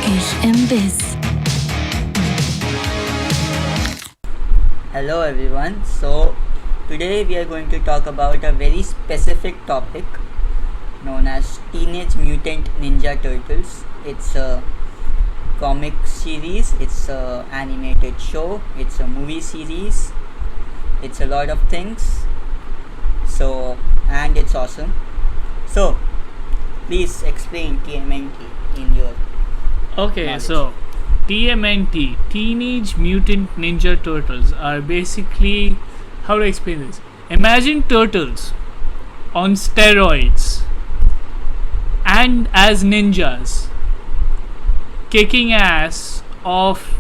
Turkish Imbiz. Hello everyone. So today we are going to talk about a very specific topic known as Teenage Mutant Ninja Turtles. It's a comic series, it's a animated show, it's a movie series, it's a lot of things. And it's awesome. So please explain TMNT in your Okay, knowledge. so TMNT, Teenage Mutant Ninja Turtles, are basically, how to explain this? Imagine turtles on steroids and as ninjas, kicking ass of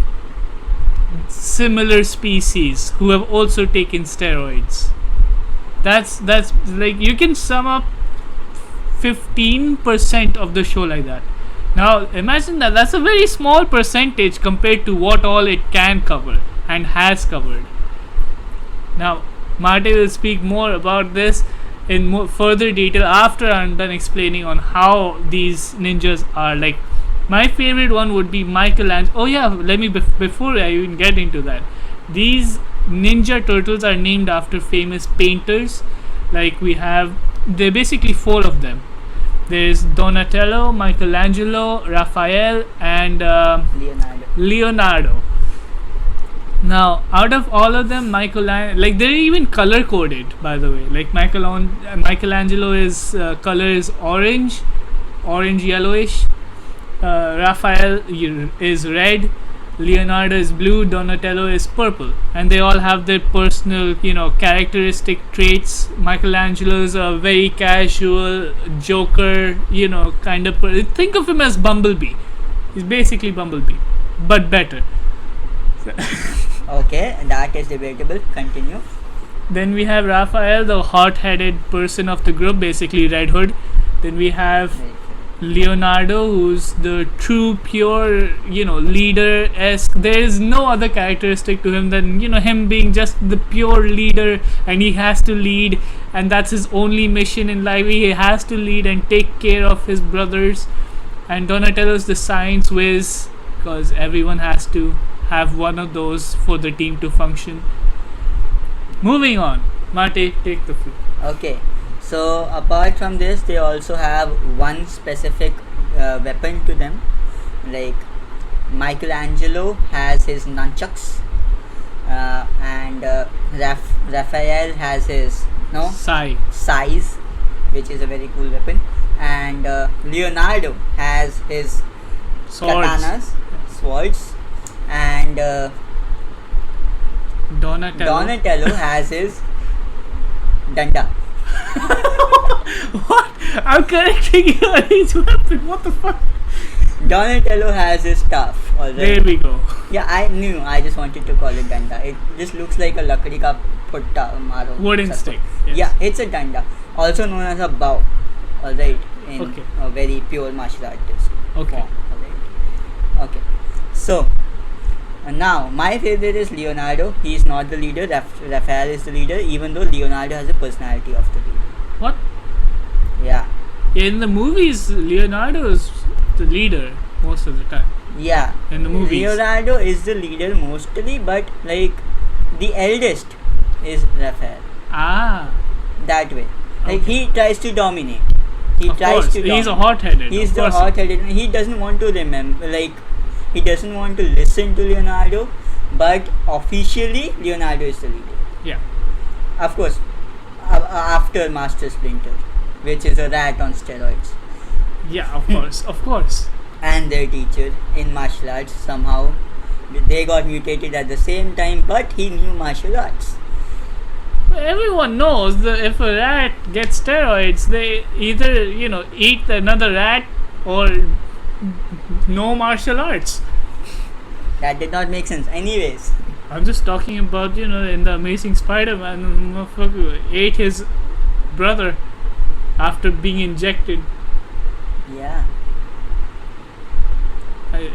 similar species who have also taken steroids. That's like, you can sum up 15% of the show like that. Now imagine that's a very small percentage compared to what all it can cover and has covered. Now Marty will speak more about this in further detail after I'm done explaining on how these ninjas are. Like, my favorite one would be Michelangelo. Oh yeah, let me before I even get into that, these ninja turtles are named after famous painters. Like, they're basically four of them. There's Donatello, Michelangelo, Raphael, and Leonardo. Now, out of all of them, like, they're even color coded, by the way. Like, Michelangelo is color is orange yellowish. Raphael is red. Leonardo is blue, Donatello is purple, and they all have their personal, characteristic traits. Michelangelo is a very casual Joker, kind of. Think of him as Bumblebee. He's basically Bumblebee, but better. Okay, that is debatable. Continue. Then we have Raphael, the hot-headed person of the group, basically Red Hood. Then we have Leonardo, who's the true pure leader-esque. There is no other characteristic to him than him being just the pure leader, and he has to lead, and that's his only mission in life. He has to lead and take care of his brothers. And Donatello's the science whiz, because everyone has to have one of those for the team to function. Moving on, Mate, take the floor. Okay. So apart from this, they also have one specific weapon to them. Like, Michelangelo has his nunchucks, and Raphael has his size, which is a very cool weapon, and Leonardo has his swords, and Donatello has his danda. What? I'm correcting you on each weapon. What the fuck? Donatello has his staff. Alright. There we go. Yeah, I knew. I just wanted to call it danda. It just looks like a lakdi ka putta maro. Wooden stick. Yes. Yeah, it's a danda, also known as a bow. Alright, in Okay. a very pure martial artist. Okay. Form. Alright. Okay. So now my favorite is Leonardo. He is not the leader. Raphael is the leader, even though Leonardo has the personality of the leader. What? Yeah. In the movies, Leonardo is the leader most of the time. Yeah. In the movies. Leonardo is the leader mostly, but like the eldest is Raphael. Ah. That way. Like, Okay. he tries to dominate. He Of tries course. to dominate. He's a hot-headed. He's of the course. hot-headed. He doesn't want to remember, like, he doesn't want to listen to Leonardo, but officially Leonardo is the leader. Yeah. Of course, after Master Splinter, which is a rat on steroids, Yeah, of course. Of course. and their teacher in martial arts. Somehow they got mutated at the same time, but he knew martial arts. Everyone knows that if a rat gets steroids, they either, eat another rat or no martial arts. That did not make sense. Anyways, I'm just talking about, in the Amazing Spider-Man, motherfucker ate his brother after being injected. yeah.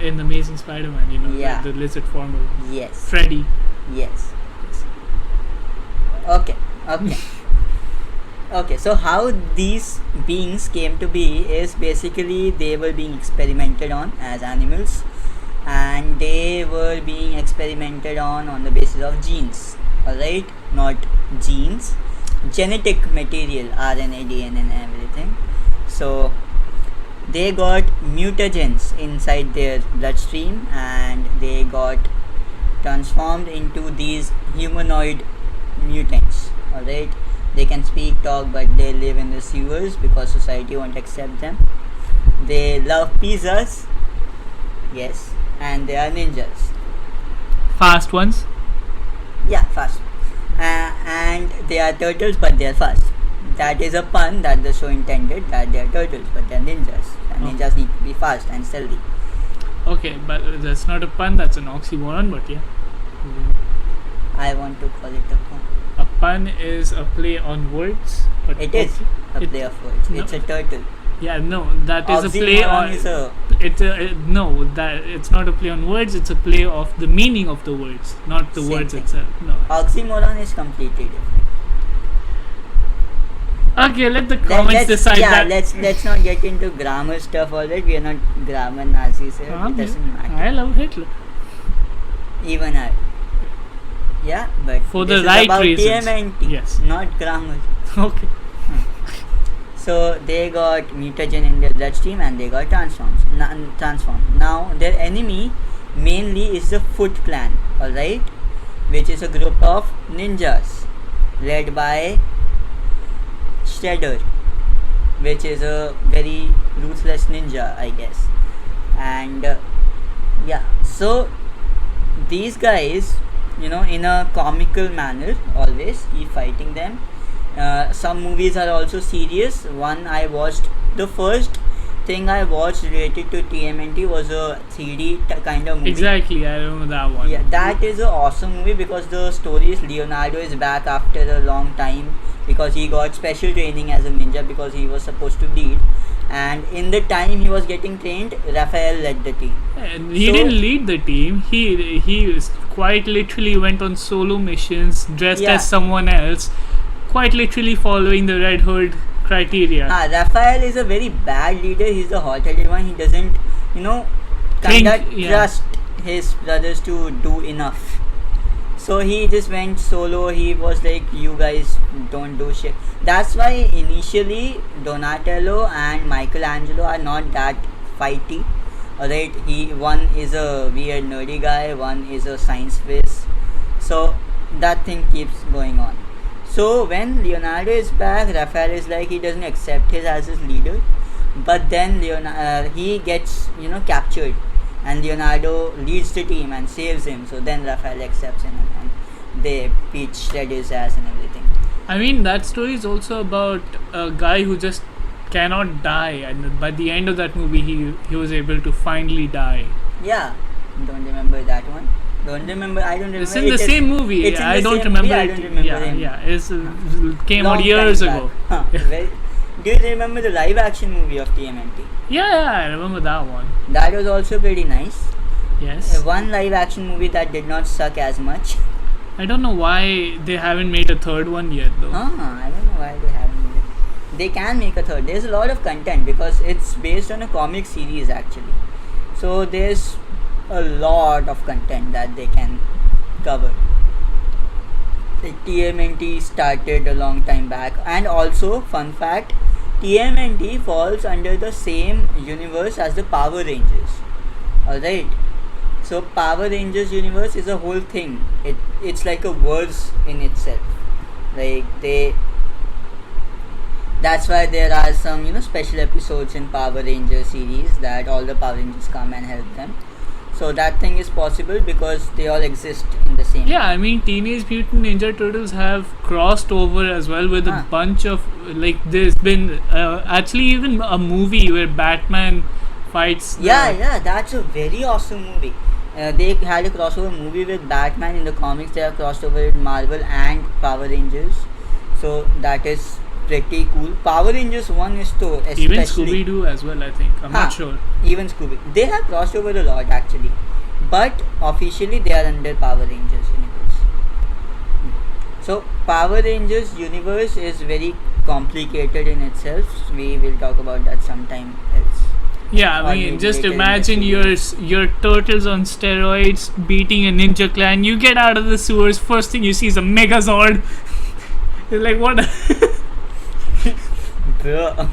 In the Amazing Spider-Man, Yeah. the lizard form of Yes. Freddy. Yes. Okay. Okay, so how these beings came to be is basically they were being experimented on as animals, and they were being experimented on the basis of genes. Alright, not genes, genetic material, RNA, DNA, and everything. So they got mutagens inside their bloodstream, and they got transformed into these humanoid mutants. Alright, they can speak, talk, but they live in the sewers because society won't accept them. They love pizzas, yes, and they are ninjas. Fast ones. Yeah, fast. And they are turtles, but they are fast. That is a pun that the show intended, that they are turtles, but they are ninjas. And ninjas need to be fast and stealthy. Okay, but that's not a pun, that's an oxymoron, but yeah. I want to call it a pun. A pun is a play on words. But It is a play of words. No. It's a turtle. Yeah, no, that is a play on. Is a, No, that it's not a play on words. It's a play of the meaning of the words, not the Same words thing. itself. No. oxymoron is completely different. Okay, let the comments let's, decide yeah, that. let's not get into grammar stuff already. We are not grammar Nazis here. It doesn't matter. I love Hitler. Even I. Yeah, but For this the is right about reasons. TMNT, Yes. not grammar. Okay. So they got mutagen in their bloodstream and they got transformed. Now their enemy mainly is the Foot Clan, alright, which is a group of ninjas led by Shredder, which is a very ruthless ninja, I guess. And yeah, so these guys, in a comical manner, always keep fighting them. Some movies are also serious. One I watched, the first thing I watched related to TMNT was a 3D kind of movie. Exactly, I remember that one. Yeah, that is an awesome movie because the story is Leonardo is back after a long time because he got special training as a ninja because he was supposed to lead. And in the time he was getting trained, Raphael led the team. And he didn't lead the team. He quite literally went on solo missions dressed as someone else, quite literally following the Red Hood criteria. Raphael is a very bad leader. He's the hot-headed one. He doesn't, trust his brothers to do enough. So he just went solo. He was like, you guys don't do shit. That's why initially Donatello and Michelangelo are not that fighty. Alright, one is a weird nerdy guy, one is a science whiz. So that thing keeps going on. So when Leonardo is back, Raphael is like he doesn't accept him as his leader. But then he gets captured, and Leonardo leads the team and saves him. So then Raphael accepts him, and they beat Shredder's ass and everything. I mean, that story is also about a guy who just cannot die, and by the end of that movie, he was able to finally die. Yeah, don't remember that one. I don't remember. It's in the same movie. I don't remember. I don't remember him. Yeah. It came out Long years time ago. back. Do you remember the live action movie of TMNT? Yeah, I remember that one. That was also pretty nice. Yes. One live action movie that did not suck as much. I don't know why they haven't made a third one yet, though. I don't know why they haven't made it. They can make a third. There's a lot of content because it's based on a comic series actually. So there's a lot of content that they can cover. The TMNT started a long time back, and also fun fact, TMNT falls under the same universe as the Power Rangers. Alright, so Power Rangers universe is a whole thing. It's like a verse in itself. That's why there are some special episodes in Power Rangers series that all the Power Rangers come and help them. So that thing is possible because they all exist in the same. Yeah, I mean, Teenage Mutant Ninja Turtles have crossed over as well with a bunch of there's been actually even a movie where Batman fights. Yeah, that's a very awesome movie. They had a crossover movie with Batman in the comics. They have crossed over with Marvel and Power Rangers. So that is pretty cool. Power Rangers 1 is too, especially. Even Scooby-Doo as well, I think. I'm not sure. Even Scooby. They have crossed over a lot actually. But officially they are under Power Rangers universe. So Power Rangers universe is very complicated in itself. We will talk about that sometime else. Yeah, Or I mean, maybe just later in the imagine series. your turtles on steroids beating a ninja clan. You get out of the sewers, first thing you see is a Megazord. You're like, what? Bro,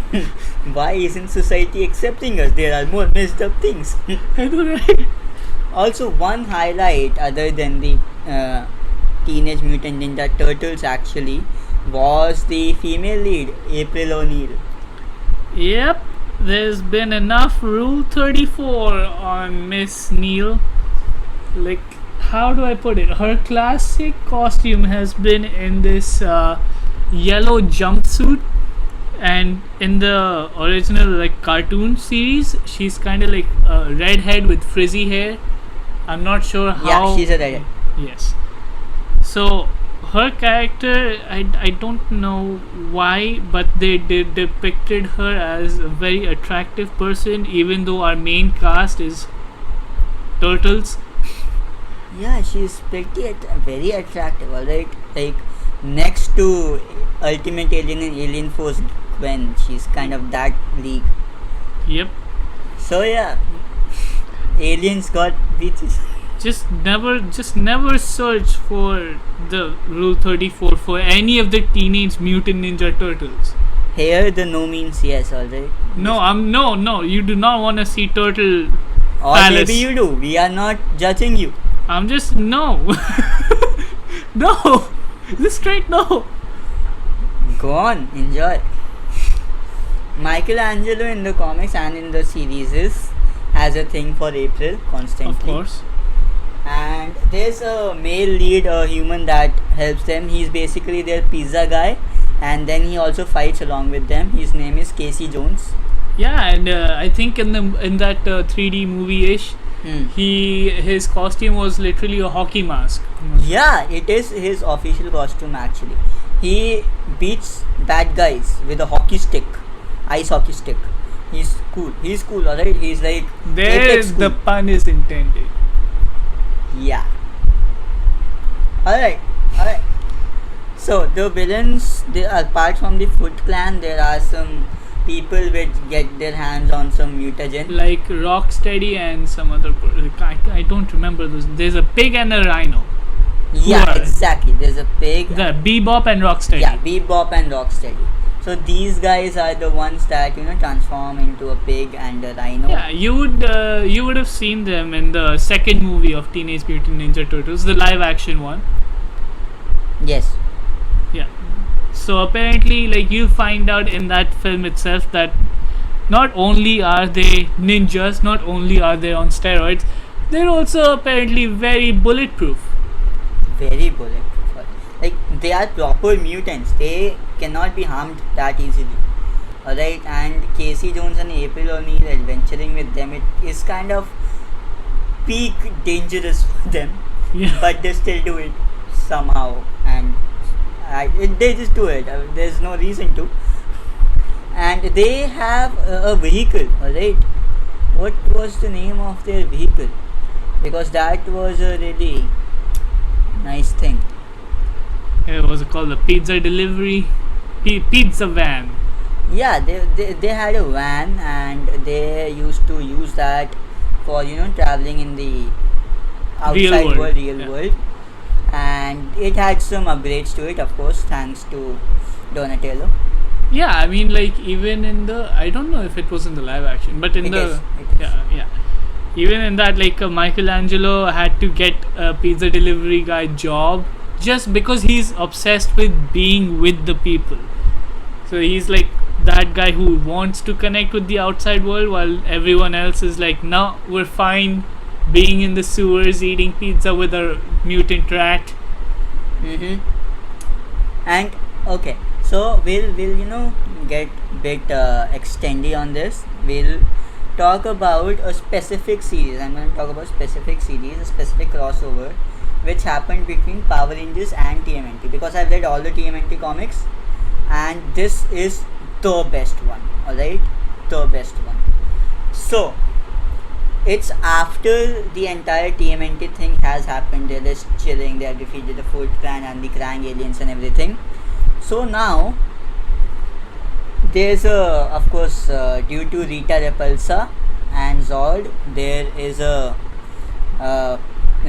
why isn't society accepting us? There are more messed up things. I know, right? Also, one highlight other than the Teenage Mutant Ninja Turtles actually was the female lead, April O'Neil. Yep, there's been enough Rule 34 on Miss Neil. Like, how do I put it? Her classic costume has been in this yellow jumpsuit, and in the original like cartoon series, she's kind of like a redhead with frizzy hair. I'm not sure how. Yeah, she's a redhead. Yes. So her character, I don't know why, but they depicted her as a very attractive person, even though our main cast is turtles. Yeah, she's very attractive, alright? Like, next to Ultimate Alien and Alien Force Gwen, she's kind of that league. Yep. So, yeah, aliens got bitches. Just never search for the Rule 34 for any of the Teenage Mutant Ninja Turtles. Here, the no means yes, alright? No, you do not want to see turtle Or phallus. maybe you do. We are not judging you. I'm just no. No. Just straight no. Go on, enjoy. Michelangelo in the comics and in the series has a thing for April constantly. Of course. And there's a male lead, a human that helps them. He's basically their pizza guy, and then he also fights along with them. His name is Casey Jones. Yeah, and I think in that 3D movie-ish, his costume was literally a hockey mask. Yeah, it is his official costume actually. He beats bad guys with a hockey stick, ice hockey stick. He's cool, alright? He's like There's the pun is intended. Yeah. Alright. So the villains, apart from the Foot Clan, there are some people which get their hands on some mutagen. Like Rocksteady and some other. I don't remember those. There's a pig and a rhino. Yeah, are- exactly. There's a pig. The Bebop and Rocksteady. Yeah, Bebop and Rocksteady. So these guys are the ones that transform into a pig and a rhino. Yeah, you would have seen them in the second movie of Teenage Mutant Ninja Turtles, the live action one. Yes. Yeah. So apparently, like, you find out in that film itself that not only are they ninjas, not only are they on steroids, they're also apparently very bulletproof. Very bulletproof. Like, they are proper mutants. They cannot be harmed that easily. Alright, and Casey Jones and April O'Neil adventuring with them, it is kind of peak dangerous for them. Yeah. But they still do it somehow, and they just do it. There's no reason to. And they have a vehicle, alright? What was the name of their vehicle? Because that was a really nice thing. What was it called? The pizza delivery, pizza van. Yeah, they had a van, and they used to use that for traveling in the outside real world, and it had some upgrades to it, of course, thanks to Donatello. Yeah, I mean, like, even in the, I don't know if it was in the live action, but in It the is. yeah, even in that, like, Michelangelo had to get a pizza delivery guy job just because he's obsessed with being with the people. So he's like that guy who wants to connect with the outside world, while everyone else is like, no, we're fine being in the sewers eating pizza with a mutant rat. And okay, so we'll get bit extendy on this. We'll talk about a specific series. I'm going to talk about specific series, a specific crossover which happened between Power Rangers and TMNT, because I've read all the TMNT comics, and this is the best one. Alright, the best one. So it's after the entire TMNT thing has happened. They're just chilling. They have defeated the Foot Clan and the Krang aliens and everything. So now there's a, of course, due to Rita Repulsa and Zord, there is a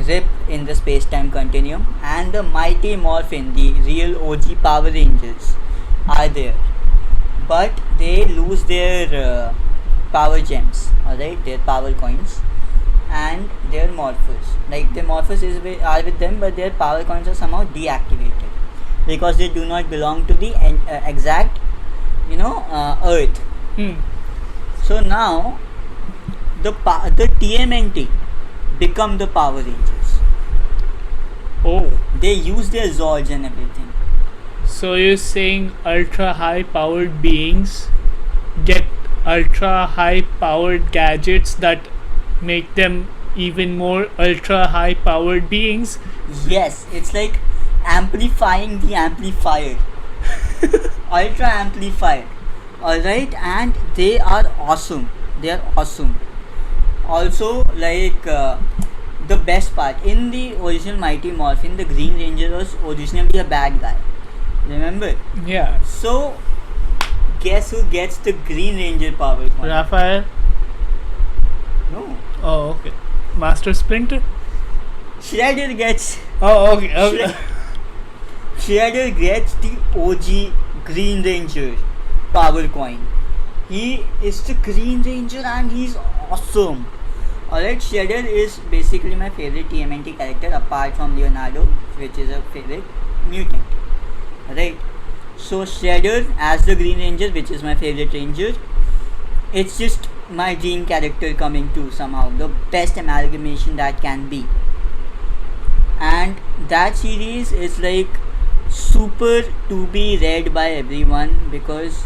rip in the space-time continuum, and the Mighty Morphin, the real OG Power Rangers, are there, but they lose their power gems, alright, their power coins, and their morphers. Like their morphers are with them, but their power coins are somehow deactivated because they do not belong to the exact, Earth. So now the TMNT become the Power Rangers. Oh. They use their Zords and everything. So you're saying ultra high powered beings get ultra high powered gadgets that make them even more ultra high powered beings? Yes, it's like amplifying the amplifier. Ultra amplified. Alright, and they are awesome. They are awesome. Also, like the best part, in the original Mighty Morphin, the Green Ranger was originally a bad guy. Remember? Yeah. So, guess who gets the Green Ranger power coin? Raphael? No. Oh, okay. Master Splinter? Shredder gets. Oh, okay. Shredder gets the OG Green Ranger power coin. He is the Green Ranger and he's awesome. Alright, Shredder is basically my favorite TMNT character apart from Leonardo, which is a favorite mutant. Right. So Shredder as the Green Ranger, which is my favorite ranger, it's just my dream character coming to somehow. The best amalgamation that can be. And that series is like super to be read by everyone because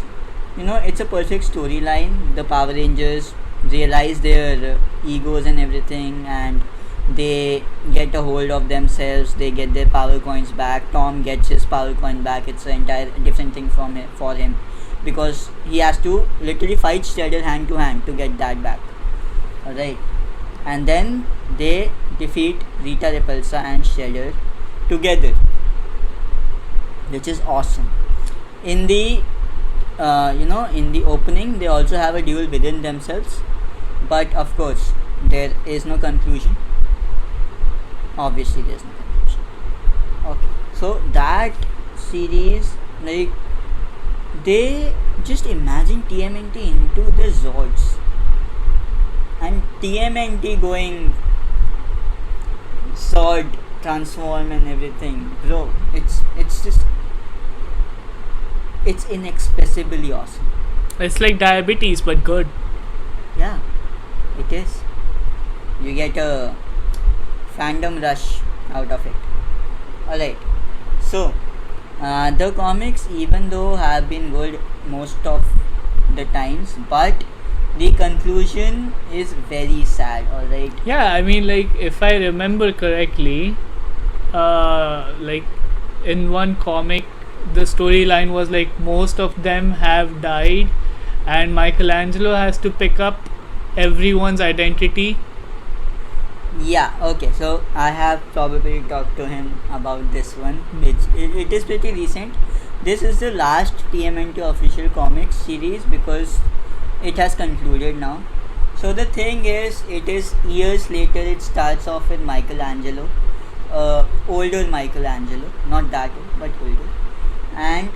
it's a perfect storyline. The Power Rangers realize their egos and everything, and they get a hold of themselves. They get their power coins back. Tom gets his power coin back. It's an entire different thing for him because he has to literally fight Shredder hand to hand to get that back. Alright, and then they defeat Rita Repulsa and Shredder together, which is awesome. In the in the opening, they also have a duel within themselves, but of course there is no conclusion. Obviously there's no conclusion. Okay, so that series, like, they just imagine TMNT into the Zords and TMNT going Sword transform and everything, bro. It's inexpressibly awesome. It's like diabetes, but good. Yeah, it is. You get a fandom rush out of it. Alright, so the comics, even though have been good most of the times, but the conclusion is very sad. Alright. Yeah, I mean, like, if I remember correctly, like, in one comic, the storyline was like most of them have died and Michelangelo has to pick up everyone's identity. Yeah, okay, so I have probably talked to him about this one, which it is pretty recent. This is the last TMNT official comics series because it has concluded now. So the thing is, it is years later. It starts off with Michelangelo, older Michelangelo, not that old, but older. And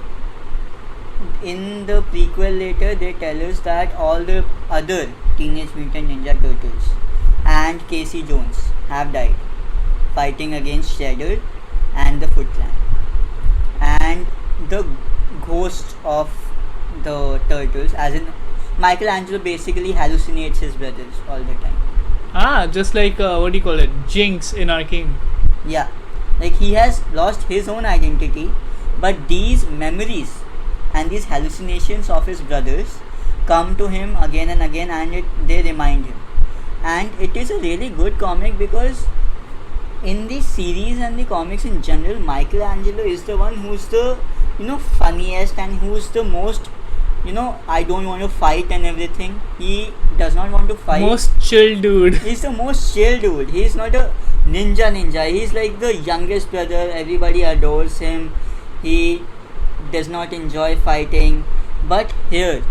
in the prequel later, they tell us that all the other Teenage Mutant Ninja Turtles and Casey Jones have died fighting against Shredder and the Foot Clan. And the ghosts of the turtles, as in Michelangelo basically hallucinates his brothers all the time. Ah, just like what do you call it? Jinx in Arcane. Yeah, like he has lost his own identity, but these memories and these hallucinations of his brothers come to him again and again, and they remind him. And it is a really good comic because in the series and the comics in general, Michelangelo is the one who's the funniest and who's the most I don't want to fight and everything. He does not want to fight. Most chill dude. He's the most chill dude. He's not a ninja. He's like the youngest brother. Everybody adores him. He does not enjoy fighting. But here,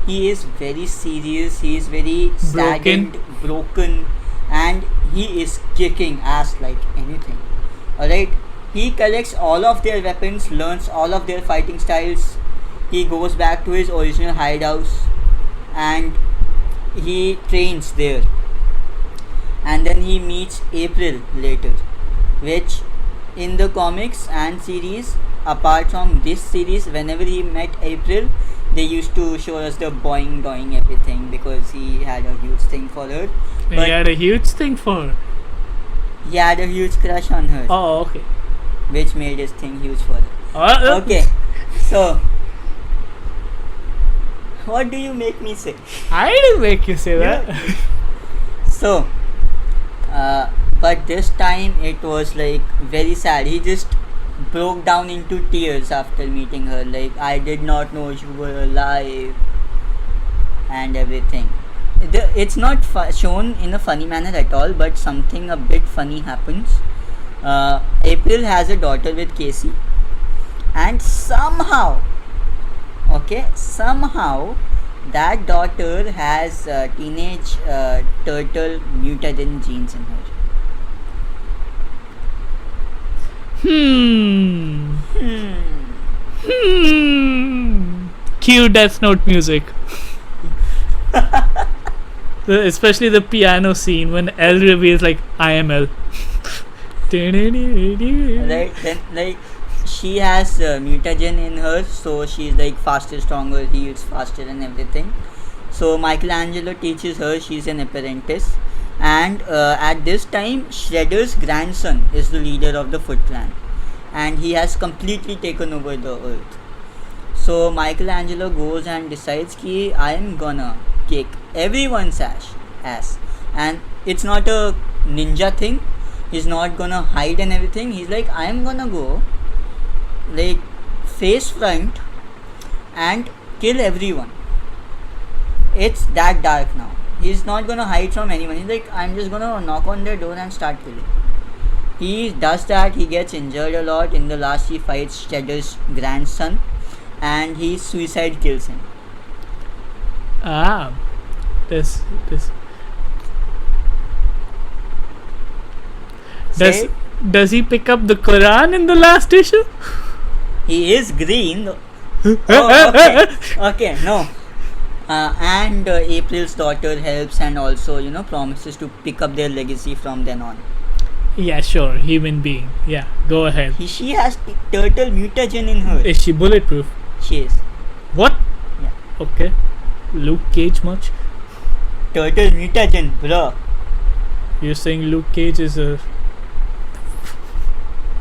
he is very serious, he is very saddened, broken, and he is kicking ass like anything. Alright? He collects all of their weapons, learns all of their fighting styles. He goes back to his original hideout and he trains there. And then he meets April later, which in the comics and series, apart from this series, whenever he met April, they used to show us the boing doing everything because he had a huge thing for her. He had a huge thing for her. He had a huge crush on her. Oh, okay. Which made his thing huge for her. Okay, so what do you make me say? I didn't make you say that. So, but this time it was like very sad. He just broke down into tears after meeting her. Like, I did not know you were alive and everything. It's not shown in a funny manner at all, but something a bit funny happens. April has a daughter with Casey, and somehow that daughter has teenage turtle mutagen genes in her. Cue Death Note music. Especially the piano scene when L reveals like I am L. Right, then like she has mutagen in her, so she's like faster, stronger, heals faster and everything. So Michelangelo teaches her, she's an apprentice, and at this time Shredder's grandson is the leader of the Foot Clan, and he has completely taken over the earth. So Michelangelo goes and decides ki I am gonna kick everyone's ass, and it's not a ninja thing. He's not gonna hide and everything. He's like, I am gonna go like face front and kill everyone. It's that dark now. He's not gonna hide from anyone. He's like, I'm just gonna knock on their door and start killing. He does that. He gets injured a lot. In the last, he fights Shredder's grandson and he suicide kills him. This Does he pick up the Quran in the last issue? He is green. Okay, no. And April's daughter helps and also, promises to pick up their legacy from then on. Yeah, sure. Human being. Yeah, go ahead. She has turtle mutagen in her. Is she bulletproof? She is. What? Yeah. Okay. Luke Cage much? Turtle mutagen, bro. You're saying Luke Cage is a...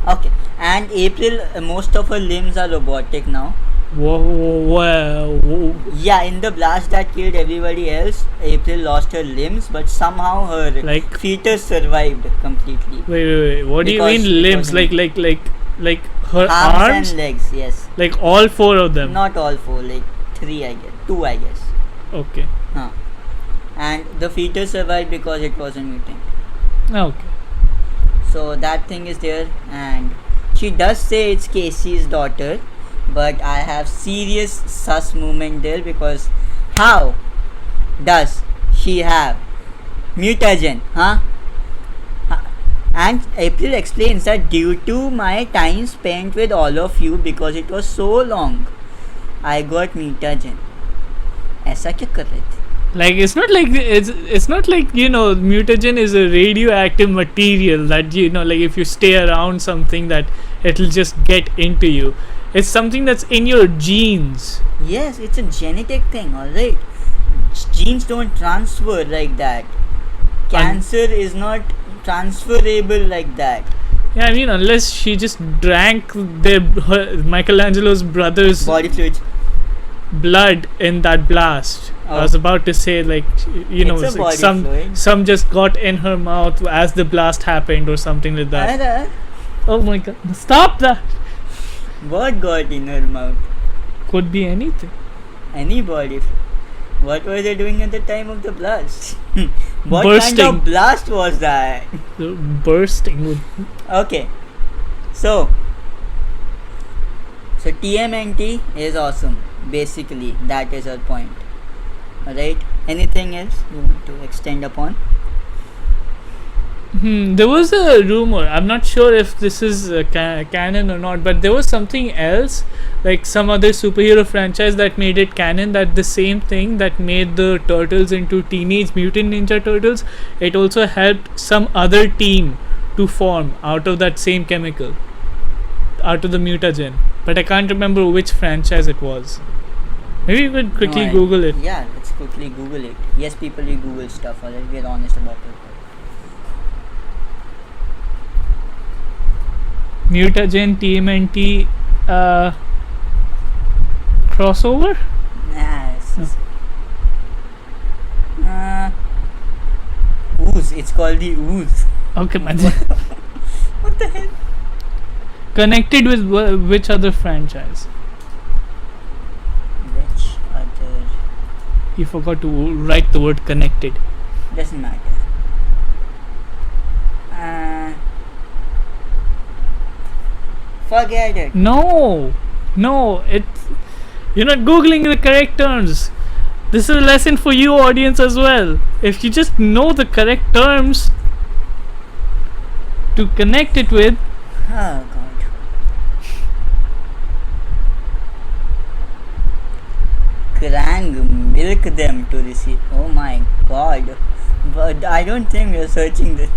Okay. And April, most of her limbs are robotic now. Whoa. Yeah, in the blast that killed everybody else, April lost her limbs, but somehow her fetus survived completely. Wait. What do you mean limbs? Like her arms and legs, yes. Like all four of them? Not all four, like 3 I guess. 2 I guess. Okay. And the fetus survived because it was a mutant. Okay. So that thing is there, and she does say it's Casey's daughter, but I have serious sus movement there because how does she have mutagen? And April explains that due to my time spent with all of you, because it was so long, I got mutagen. ऐसा क्या कर रहे थे? Like it's not like mutagen is a radioactive material that like if you stay around something that it'll just get into you. It's something that's in your genes. Yes, it's a genetic thing, alright. Genes don't transfer like that. Cancer is not transferable like that. Yeah, I mean unless she just drank Michelangelo's brother's body fluid, blood in that blast. I was about to say some just got in her mouth as the blast happened or something like that. Oh my god, stop that. What got in her mouth? Could be anything. Any body. What were they doing at the time of the blast? What bursting. Kind of blast was that? Bursting. Okay. So TMNT is awesome. Basically, that is her point. Alright, anything else you want to extend upon? There was a rumor. I'm not sure if this is canon or not, but there was something else, like some other superhero franchise that made it canon. That the same thing that made the Turtles into Teenage Mutant Ninja Turtles, it also helped some other team to form out of that same chemical, out of the mutagen. But I can't remember which franchise it was. Maybe you could quickly Google it. Yeah, let's quickly Google it. Yes, people, we Google stuff. Alright, we're honest about it. Mutagen TMNT crossover? Yes. Ooze. It's called the Ooze. Okay, man. What the hell? Connected with which other franchise? Which other? You forgot to write the word connected. Doesn't matter. Forget it. No, it's you're not googling the correct terms. This is a lesson for you, audience, as well. If you just know the correct terms to connect it with. Oh god. Krang milk them to receive. Oh my god. But I don't think we are searching this.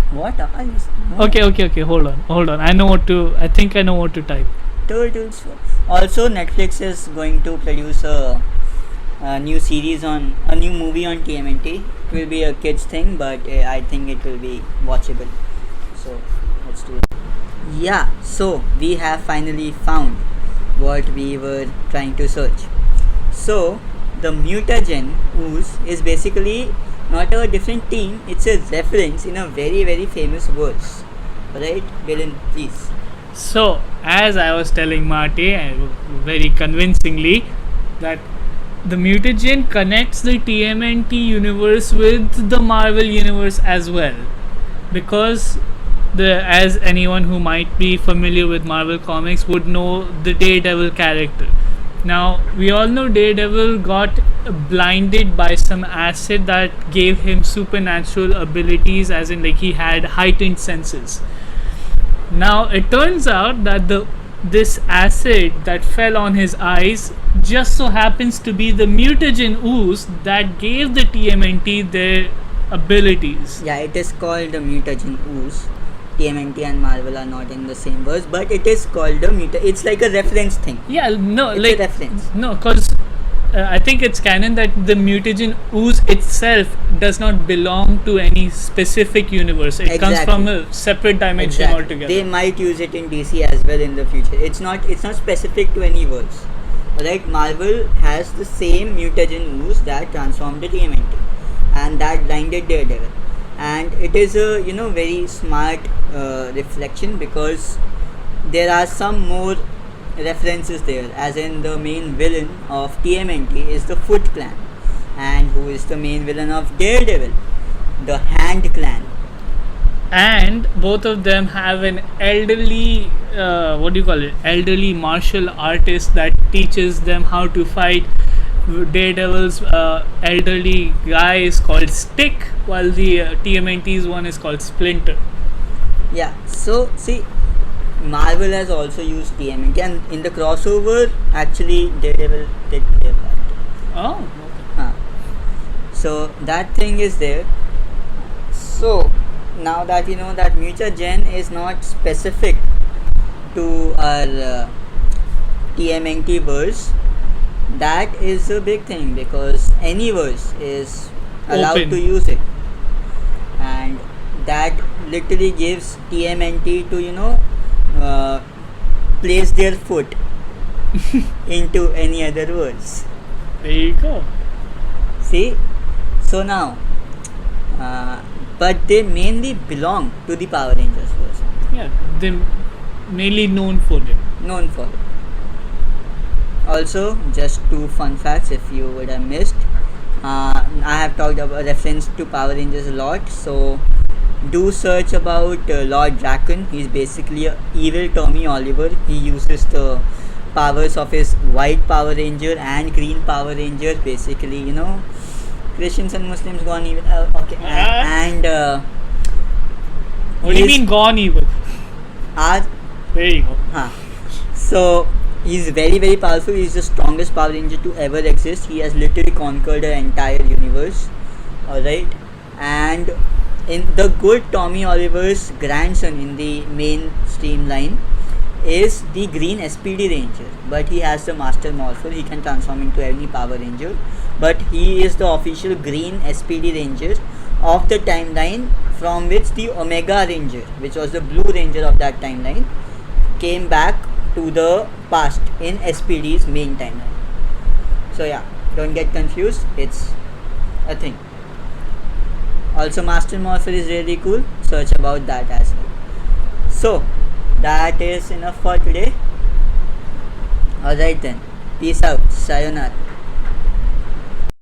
What are you? No. Okay. Hold on. I think I know what to type. Turtles. Also, Netflix is going to produce a new series on a new movie on TMNT. It will be a kids thing, but I think it will be watchable. So let's do it. Yeah. So we have finally found what we were trying to search. So the mutagen ooze is basically not a different team, it's a reference in a very, very famous verse. Right, Milind, please. So, as I was telling Marty, very convincingly, that the mutagen connects the TMNT universe with the Marvel universe as well. Because, as anyone who might be familiar with Marvel comics would know, the Daredevil character. Now, we all know Daredevil got blinded by some acid that gave him supernatural abilities, as in like he had heightened senses. Now, it turns out that this acid that fell on his eyes just so happens to be the mutagen ooze that gave the TMNT their abilities. Yeah, it is called the mutagen ooze. TMNT and Marvel are not in the same verse, but it is called the It's like a reference thing. Yeah, no, it's like a reference. No, because I think it's canon that the mutagen ooze itself does not belong to any specific universe. It comes from a separate dimension altogether. They might use it in DC as well in the future. It's not specific to any verse. Alright, Marvel has the same mutagen ooze that transformed the TMNT and that blinded Daredevil. And it is a very smart reflection, because there are some more references there, as in the main villain of TMNT is the Foot Clan, and who is the main villain of Daredevil? The Hand Clan. And both of them have an elderly elderly martial artist that teaches them how to fight. Daredevil's elderly guy is called Stick, while the TMNT's one is called Splinter. Yeah, so see, Marvel has also used TMNT, and in the crossover, actually, Daredevil did play a part. Oh, okay. So that thing is there. So now that you know that mutagen is not specific to our TMNT verse, that is a big thing, because any verse is allowed to use it, and that literally gives TMNT to place their foot into any other verse. There you go. See, so now but they mainly belong to the Power Rangers verse. Yeah, they're mainly known for it. Also, just two fun facts if you would have missed. I have talked about reference to Power Rangers a lot, so do search about Lord Dracon. He's basically a evil Tommy Oliver. He uses the powers of his white Power Ranger and green Power Ranger. Basically, Christians and Muslims gone evil. Okay, and what do you mean gone evil? There you go. So he's very very powerful. He's the strongest Power Ranger to ever exist. He has literally conquered the entire universe. Alright, and in the good Tommy Oliver's grandson in the mainstream line is the green SPD Ranger, but he has the Master Morpher. He can transform into any Power Ranger, but he is the official green SPD Ranger of the timeline from which the Omega Ranger, which was the blue Ranger of that timeline, came back to the past in SPD's main timeline. So yeah, don't get confused, it's a thing. Also, Master Morpher is really cool. Search about that as well. So that is enough for today. Alright then, peace out, sayonara.